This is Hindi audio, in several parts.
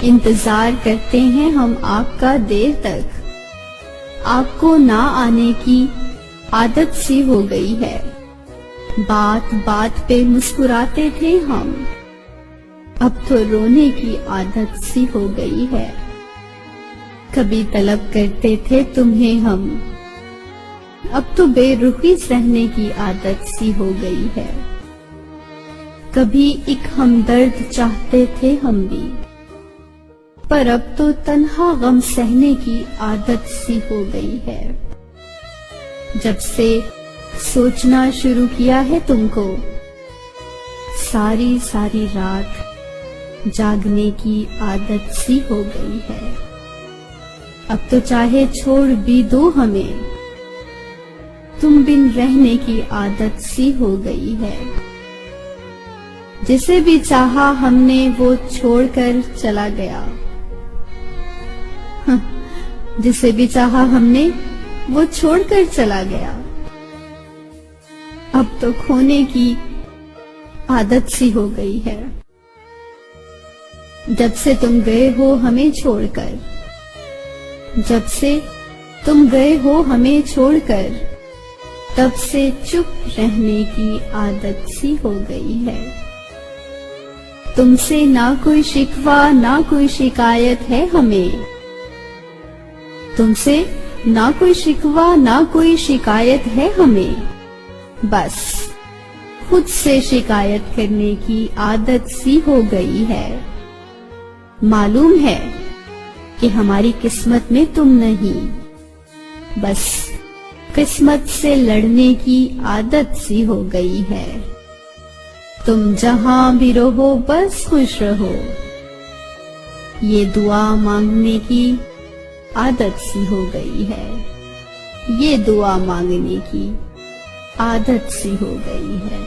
इंतजार करते हैं हम आपका देर तक, आपको ना आने की आदत सी हो गई है। बात बात पे मुस्कुराते थे हम, अब तो रोने की आदत सी हो गई है। कभी तलब करते थे तुम्हें हम, अब तो बेरुखी सहने की आदत सी हो गई है। कभी एक हमदर्द चाहते थे हम भी, पर अब तो तन्हा गम सहने की आदत सी हो गई है। जब से सोचना शुरू किया है तुमको, सारी सारी रात जागने की आदत सी हो गई है। अब तो चाहे छोड़ भी दो हमें, तुम बिन रहने की आदत सी हो गई है। जिसे भी चाहा हमने वो छोड़कर चला गया, जिसे भी चाहा हमने वो छोड़कर चला गया। अब तो खोने की आदत सी हो गई है। जब से तुम गए हो हमें छोड़कर, जब से तुम गए हो हमें छोड़कर, तब से चुप रहने की आदत सी हो गई है। तुमसे ना कोई शिकवा ना कोई शिकायत है हमें, तुमसे ना कोई शिकवा ना कोई शिकायत है हमें। बस खुद से शिकायत करने की आदत सी हो गई है। मालूम है कि हमारी किस्मत में तुम नहीं, बस किस्मत से लड़ने की आदत सी हो गई है। तुम जहां भी रहो बस खुश रहो, ये दुआ मांगने की आदत सी हो गई है। ये दुआ मांगने की आदत सी हो गई है।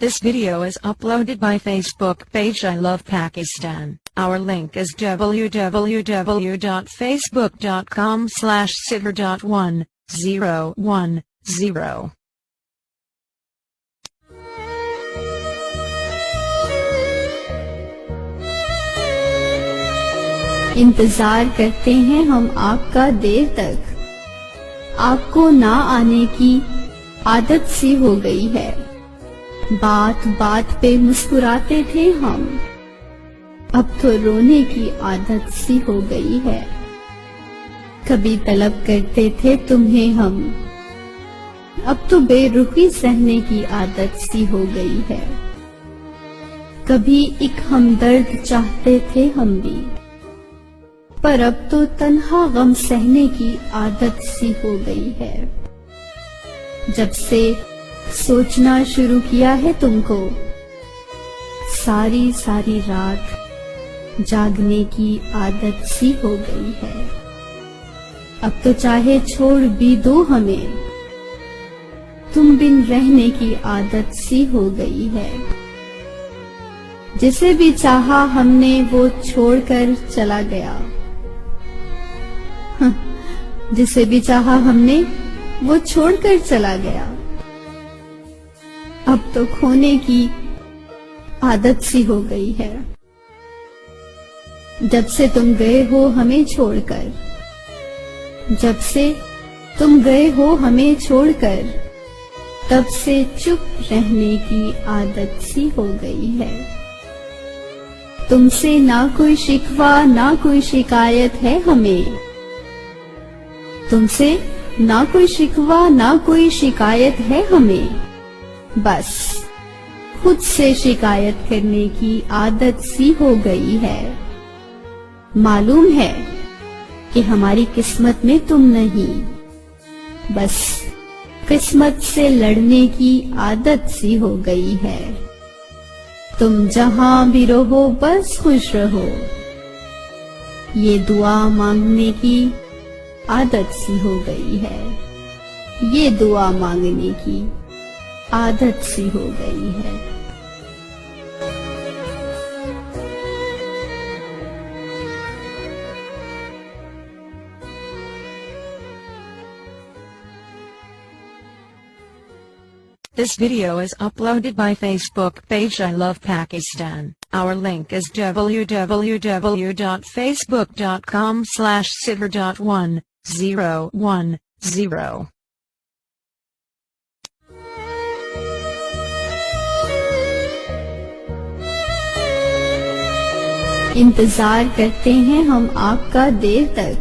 This video is uploaded by Facebook page I Love Pakistan. Our link is www.facebook.com/sidr.1010. इंतजार करते हैं हम आपका देर तक, आपको ना आने की आदत सी हो गई है। बात बात पे मुस्कुराते थे हम, अब तो रोने की आदत सी हो गई है। कभी तलब करते थे तुम्हें हम, अब तो बेरुखी सहने की आदत सी हो गई है। कभी एक हमदर्द चाहते थे हम भी, पर अब तो तन्हा गम सहने की आदत सी हो गई है। जब से सोचना शुरू किया है तुमको, सारी सारी रात जागने की आदत सी हो गई है। अब तो चाहे छोड़ भी दो हमें, तुम बिन रहने की आदत सी हो गई है। जिसे भी चाहा हमने वो छोड़कर चला गया, जिसे भी चाहा हमने वो छोड़कर चला गया। अब तो खोने की आदत सी हो गई है। जब से तुम गए हो हमें छोड़कर, जब से तुम गए हो हमें छोड़कर, तब से चुप रहने की आदत सी हो गई है। तुमसे ना कोई शिकवा ना कोई शिकायत है हमें, तुमसे ना कोई शिकवा ना कोई शिकायत है हमें। बस खुद से शिकायत करने की आदत सी हो गई है। मालूम है कि हमारी किस्मत में तुम नहीं, बस किस्मत से लड़ने की आदत सी हो गई है। तुम जहां भी रहो बस खुश रहो, ये दुआ मांगने की आदत सी हो गई है। ये दुआ मांगने की आदत सी हो गई है। This video is uploaded by Facebook page I Love Pakistan. Our link is www.facebook.com/sidr.1010. इंतजार करते हैं हम आपका देर तक,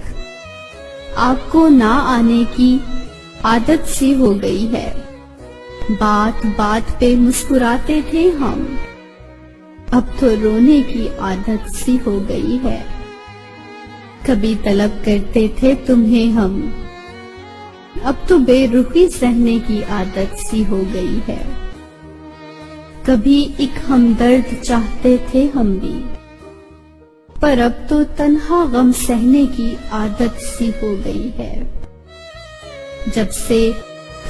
आपको ना आने की आदत सी हो गई है। बात बात पे मुस्कुराते थे हम, अब तो रोने की आदत सी हो गई है। कभी तलब करते थे तुम्हें हम, अब तो बेरुखी सहने की आदत सी हो गई है। कभी एक हमदर्द चाहते थे हम भी, पर अब तो तन्हा गम सहने की आदत सी हो गई है। जब से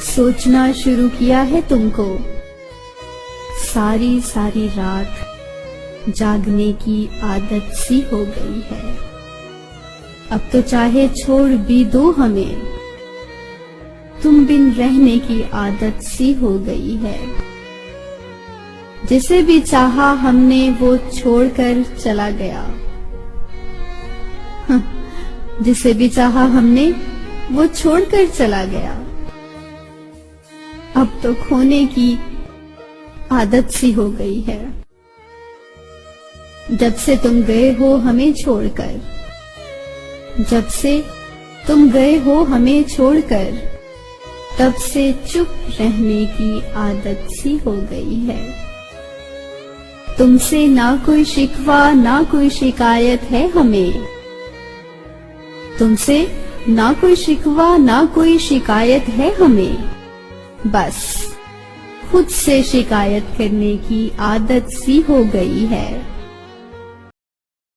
सोचना शुरू किया है तुमको, सारी सारी रात जागने की आदत सी हो गई है। अब तो चाहे छोड़ भी दो हमें, तुम बिन रहने की आदत सी हो गई है। जिसे भी चाहा हमने वो छोड़कर चला गया, जिसे भी चाहा हमने वो छोड़कर चला गया। अब तो खोने की आदत सी हो गई है। जब से तुम गए हो हमें छोड़कर, जब से तुम गए हो हमें छोड़कर, तब से चुप रहने की आदत सी हो गई है। तुमसे ना कोई शिकवा ना कोई शिकायत है हमें, तुमसे ना कोई शिकवा ना कोई शिकायत है हमें। बस खुद से शिकायत करने की आदत सी हो गई है।